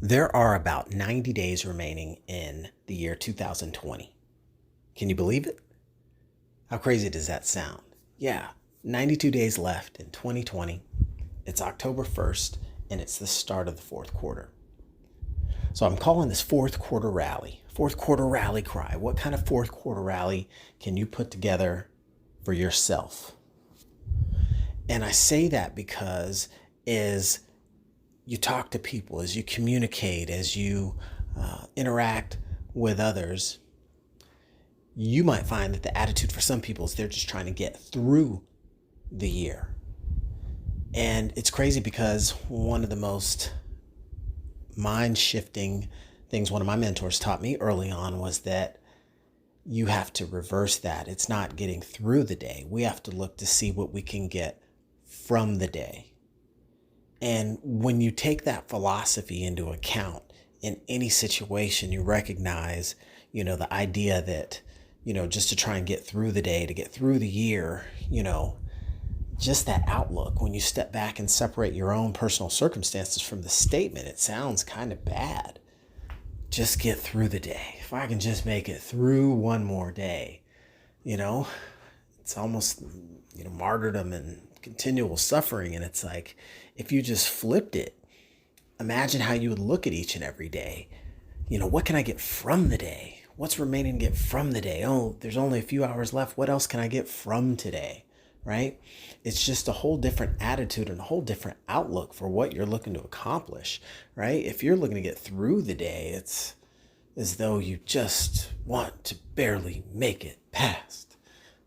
There are about 90 days remaining in the year 2020. Can you believe it? How crazy does that sound? Yeah, 92 days left in 2020. It's October 1st, and it's the start of the fourth quarter. So I'm calling this fourth quarter rally. Fourth quarter rally cry. What kind of fourth quarter rally can you put together for yourself? And I say that because as you talk to people, as you communicate, as you interact with others, you might find that the attitude for some people is they're just trying to get through the year. And it's crazy because one of the most mind shifting things one of my mentors taught me early on was that you have to reverse that. It's not getting through the day. We have to look to see what we can get from the day. And when you take that philosophy into account in any situation, you recognize, the idea that, just to try and get through the day, to get through the year, just that outlook, when you step back and separate your own personal circumstances from the statement, it sounds kind of bad. Just get through the day. If I can just make it through one more day, it's almost, martyrdom and continual suffering. And it's like, if you just flipped it, imagine how you would look at each and every day. What can I get from the day? What's remaining to get from the day? Oh, there's only a few hours left. What else can I get from today? Right? It's just a whole different attitude and a whole different outlook for what you're looking to accomplish, right? If you're looking to get through the day, it's as though you just want to barely make it past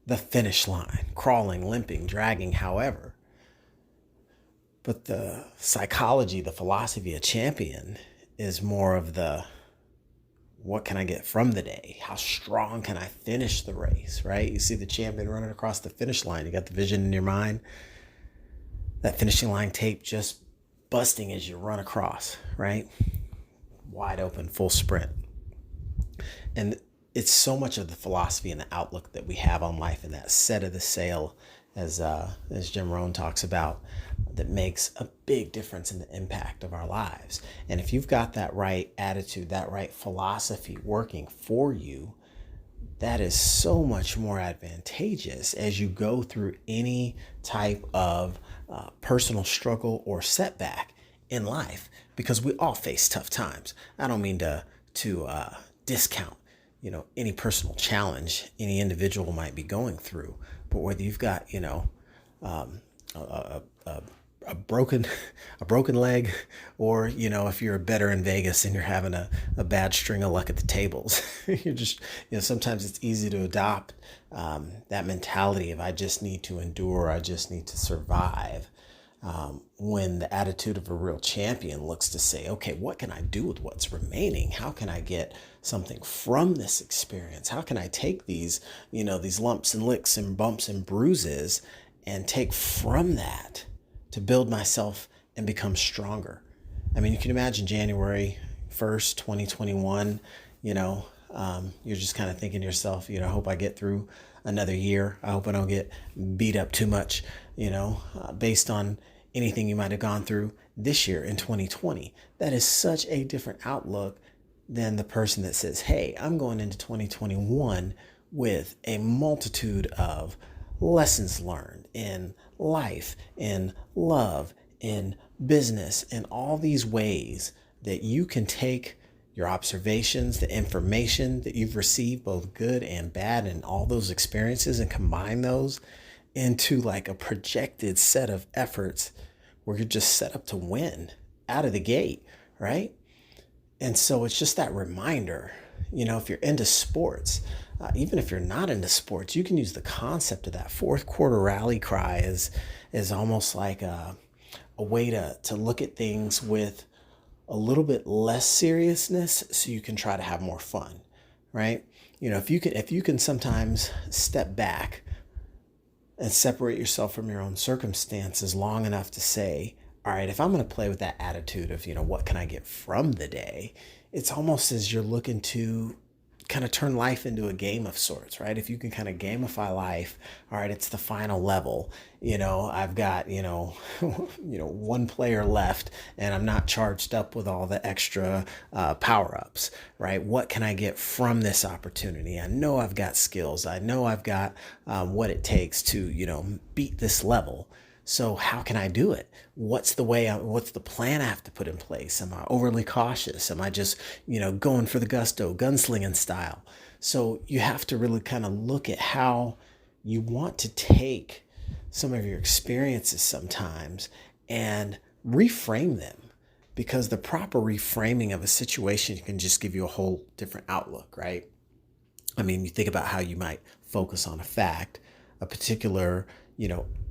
the finish line, crawling, limping, dragging, however. But the psychology, the philosophy of champion is more of the, what can I get from the day? How strong can I finish the race, right? You see the champion running across the finish line. You got the vision in your mind. That finishing line tape just busting as you run across, right? Wide open, full sprint. And it's so much of the philosophy and the outlook that we have on life and that set of the sail, as Jim Rohn talks about, that makes a big difference in the impact of our lives. And if you've got that right attitude, that right philosophy working for you, that is so much more advantageous as you go through any type of personal struggle or setback in life, because we all face tough times. I don't mean to discount any personal challenge any individual might be going through, but whether you've got a broken leg, or if you're a bettor in Vegas and you're having a bad string of luck at the tables, you're just sometimes it's easy to adopt that mentality of I just need to endure, I just need to survive, when the attitude of a real champion looks to say, okay, what can I do with what's remaining? How can I get something from this experience? How can I take these lumps and licks and bumps and bruises and take from that to build myself and become stronger? I mean, you can imagine January 1st, 2021, you're just kind of thinking to yourself, I hope I get through another year. I hope I don't get beat up too much, based on anything you might have gone through this year in 2020. That is such a different outlook than the person that says, hey, I'm going into 2021 with a multitude of lessons learned in life, in love, in business, in all these ways that you can take your observations, the information that you've received, both good and bad, and all those experiences, and combine those into like a projected set of efforts where you're just set up to win out of the gate, right? And so it's just that reminder, if you're into sports, even if you're not into sports, you can use the concept of that fourth quarter rally cry as almost like a way to look at things with a little bit less seriousness, so you can try to have more fun, right? If you can sometimes step back and separate yourself from your own circumstances long enough to say, all right, if I'm going to play with that attitude of, what can I get from the day? It's almost as you're looking to kind of turn life into a game of sorts, right? If you can kind of gamify life, all right, it's the final level. I've got, one player left and I'm not charged up with all the extra power-ups, right? What can I get from this opportunity? I know I've got skills. I know I've got what it takes to, beat this level. So how can I do it? What's the plan I have to put in place? Am I overly cautious? Am I just, going for the gusto, gunslinging style? So you have to really kind of look at how you want to take some of your experiences sometimes and reframe them, because the proper reframing of a situation can just give you a whole different outlook, right? I mean, you think about how you might focus on a fact, a particular,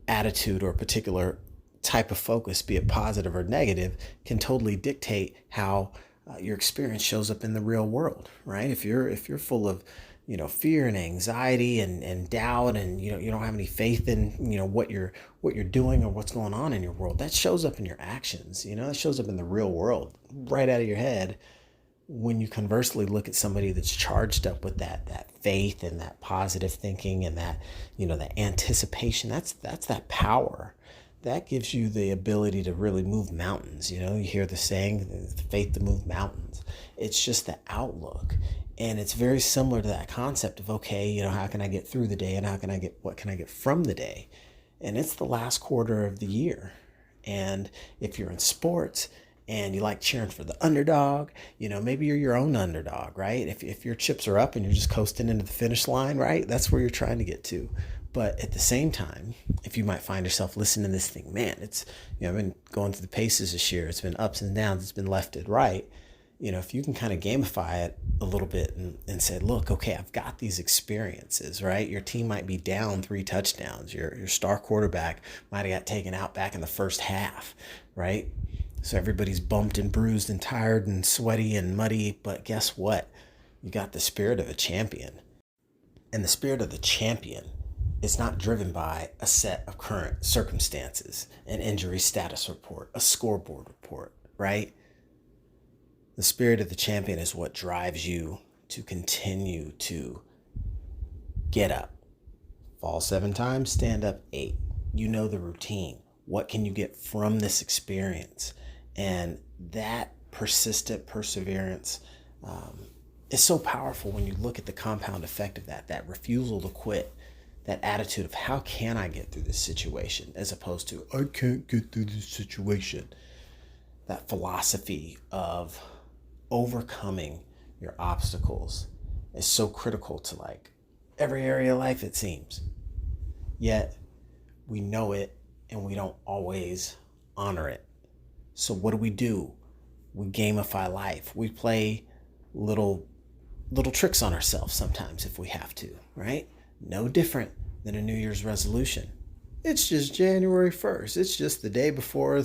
attitude or a particular type of focus, be it positive or negative, can totally dictate how your experience shows up in the real world, right? If you're full of, fear and anxiety and doubt, and you don't have any faith in what you're doing or what's going on in your world, that shows up in your actions. That shows up in the real world, right out of your head. When you conversely look at somebody that's charged up with that faith and that positive thinking and that, that anticipation, that's that power. That gives you the ability to really move mountains. You hear the saying, faith to move mountains. It's just the outlook. And it's very similar to that concept of, okay, how can I get through the day, and what can I get from the day? And it's the last quarter of the year. And if you're in sports and you like cheering for the underdog, maybe you're your own underdog, right? If your chips are up and you're just coasting into the finish line, right? That's where you're trying to get to. But at the same time, if you might find yourself listening to this thing, man, it's, I've been going through the paces this year. It's been ups and downs. It's been left and right. If you can kind of gamify it a little bit and say, look, okay, I've got these experiences, right? Your team might be down 3 touchdowns. Your star quarterback might have got taken out back in the first half, right? So everybody's bumped and bruised and tired and sweaty and muddy. But guess what? You got the spirit of a champion. And the spirit of the champion is not driven by a set of current circumstances, an injury status report, a scoreboard report, right? The spirit of the champion is what drives you to continue to get up. Fall 7 times, stand up 8. You know the routine. What can you get from this experience? And that persistent perseverance is so powerful when you look at the compound effect of that refusal to quit, that attitude of how can I get through this situation, as opposed to I can't get through this situation. That philosophy of overcoming your obstacles is so critical to like every area of life, it seems. Yet we know it and we don't always honor it. So what do? We gamify life. We play little tricks on ourselves sometimes if we have to, right? No different than a New Year's resolution. It's just January 1st. It's just the day before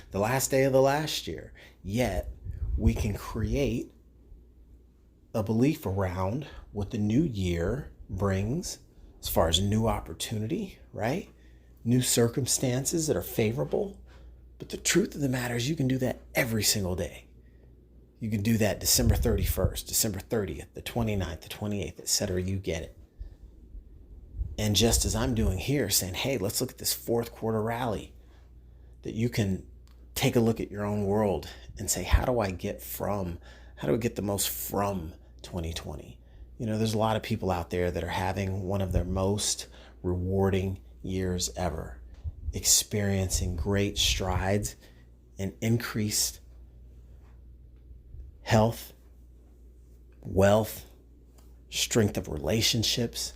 the last day of the last year. Yet we can create a belief around what the new year brings as far as new opportunity, right? New circumstances that are favorable. But the truth of the matter is you can do that every single day. You can do that December 31st, December 30th, the 29th, the 28th, etc. You get it. And just as I'm doing here, saying, hey, let's look at this fourth quarter rally, that you can take a look at your own world and say, how do I get the most from 2020? There's a lot of people out there that are having one of their most rewarding years ever, experiencing great strides and increased health, wealth, strength of relationships.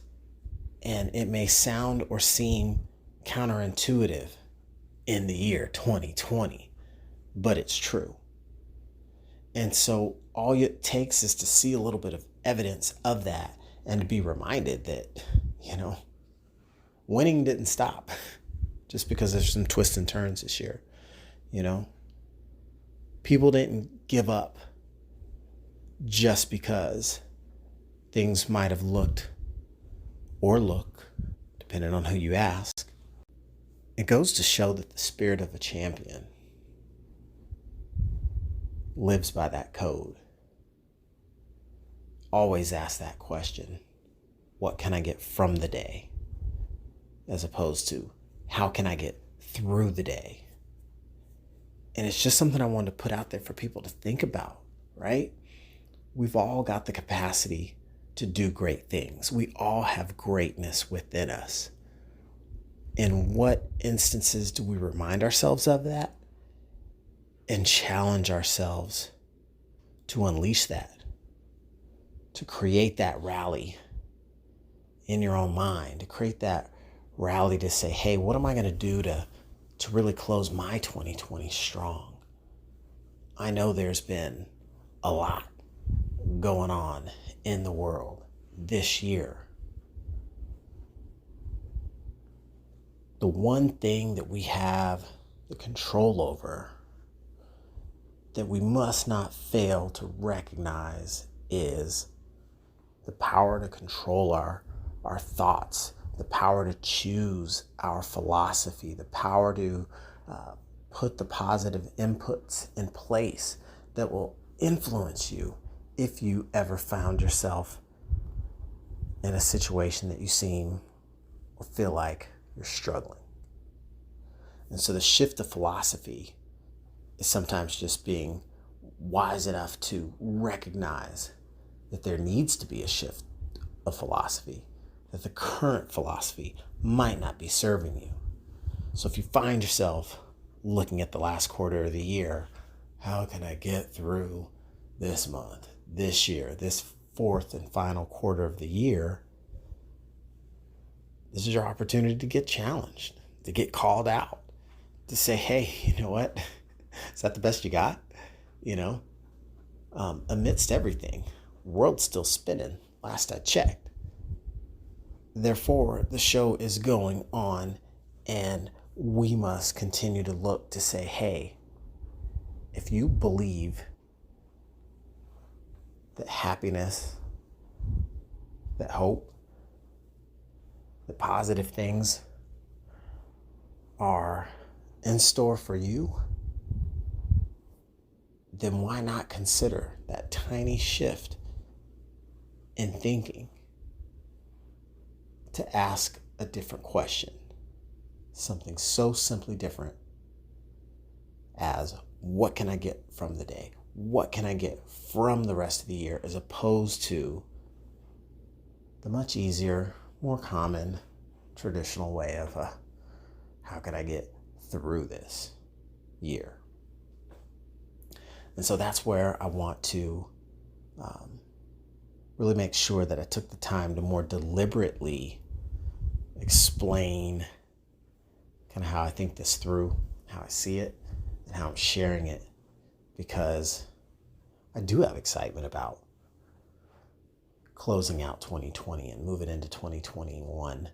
And it may sound or seem counterintuitive in the year 2020, but it's true. And so all it takes is to see a little bit of evidence of that and to be reminded that, winning didn't stop just because there's some twists and turns this year. People didn't give up just because things might have looked or look, depending on who you ask. It goes to show that the spirit of a champion lives by that code. always ask that question. What can I get from the day? As opposed to, how can I get through the day? And it's just something I wanted to put out there for people to think about, right? We've all got the capacity to do great things. We all have greatness within us. In what instances do we remind ourselves of that and challenge ourselves to unleash that, to create that rally in your own mind, to create that rally to say, hey, what am I going to do to really close my 2020 strong? I know there's been a lot going on in the world this year. The one thing that we have the control over, that we must not fail to recognize, is the power to control our thoughts, the power to choose our philosophy, the power to put the positive inputs in place that will influence you if you ever found yourself in a situation that you seem or feel like you're struggling. And so the shift of philosophy is sometimes just being wise enough to recognize that there needs to be a shift of philosophy, that the current philosophy might not be serving you. So if you find yourself looking at the last quarter of the year, how can I get through this month, this year, this fourth and final quarter of the year? This is your opportunity to get challenged, to get called out, to say, hey, you know what? Is that the best you got? Amidst everything, world's still spinning, last I checked. Therefore, the show is going on, and we must continue to look to say, hey, if you believe that happiness, that hope, that positive things are in store for you, then why not consider that tiny shift in thinking to ask a different question? Something so simply different as, what can I get from the day? What can I get from the rest of the year, as opposed to the much easier, more common, traditional way of how can I get through this year? And so that's where I want to really make sure that I took the time to more deliberately explain kind of how I think this through, how I see it, and how I'm sharing it, because I do have excitement about closing out 2020 and moving into 2021,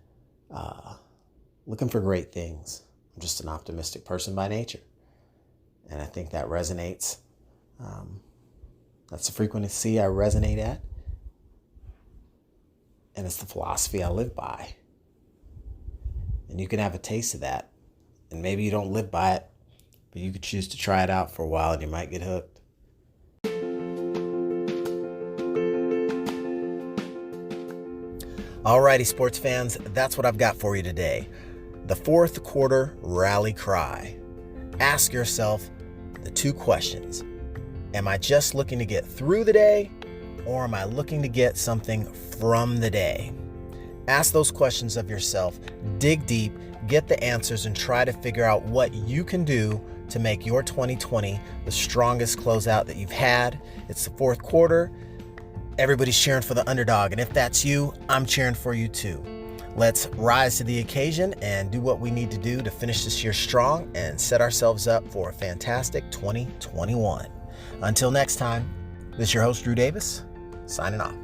looking for great things. I'm just an optimistic person by nature, and I think that resonates. That's the frequency I resonate at, and it's the philosophy I live by. And you can have a taste of that, and maybe you don't live by it, but you could choose to try it out for a while and you might get hooked. Alrighty, sports fans, that's what I've got for you today. The fourth quarter rally cry. Ask yourself the two questions. Am I just looking to get through the day, or am I looking to get something from the day? Ask those questions of yourself, dig deep, get the answers, and try to figure out what you can do to make your 2020 the strongest closeout that you've had. It's the fourth quarter. Everybody's cheering for the underdog, and if that's you, I'm cheering for you too. Let's rise to the occasion and do what we need to do to finish this year strong and set ourselves up for a fantastic 2021. Until next time, this is your host, Drew Davis, signing off.